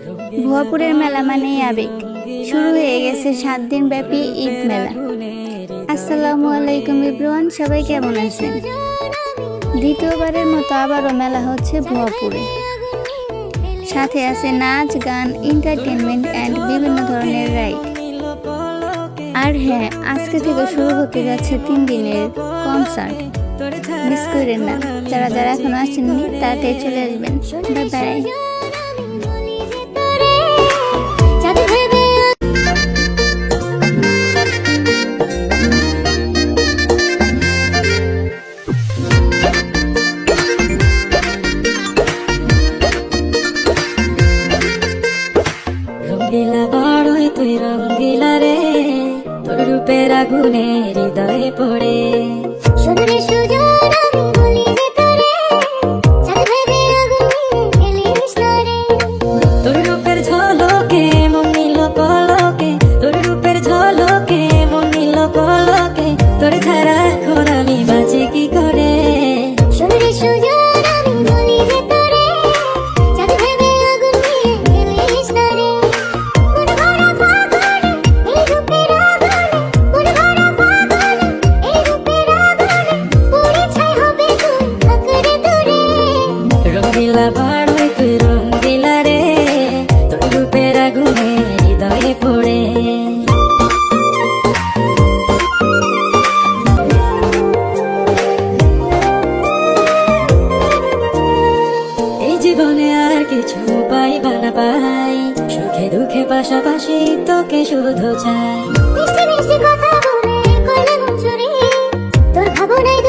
ভুয়াপুরের মেলা মানেই আবেগ। শুরু হয়ে গেছে 7 দিন ব্যাপী ঈদ মেলা। আসসালামু আলাইকুম এভরিওয়ান, সবাই কেমন আছেন? দ্বিতীয়বারের মতো আবারও মেলা হচ্ছে ভুয়াপুরে। সাথে আছে নাচ, গান, এন্টারটেনমেন্ট অ্যান্ড বিভিন্ন ধরনের রাইড। আর হ্যাঁ, আজকে থেকে শুরু হতে যাচ্ছে 3 দিনের কনসার্ট। মিস করেন না, যারা যারা এখনো আসেননি তাড়াতাড়ি চলে আসবেন। Bye bye. রঙ্গিলা বড়ই তুই রঙ্গিলা রে, তোর রূপের আগুনে হৃদয়ে পড়ে। সুন্দরী সুজন আমি বলি যে তোরে, চাঁদ ভেবে আগুন খেলিস না রে। তোর রূপের ঝলকে মন নিল পলকে, তোর রূপের ঝলকে মন নিল পলকে, তোর ছাড়া এখন আমি বাঁচি কি করে। সুন্দরী সুজন আমি বলি যে তোরে, চাঁদ ভেবে আগুন খেলিস না রে। মন ভরা ফাগুনে এই রূপের আগুনে, মন ভরা ফাগুনে এই রূপের আগুনে, পুড়ে ছাই হবে তুই আঁকড়ে দূরে। রঙ্গিলা বড়ই তুই রঙ্গিলা রে, তোর রূপের আগুনে হৃদয়ে পড়ে। এই জীবনে আর কিছু পাইবা না পাই, সুখে দুঃখে পাশাপাশি তোকে শুধু চাই। মিষ্টি মিষ্টি কথা বলে করলে মন চুরি, তোর ভাবনায়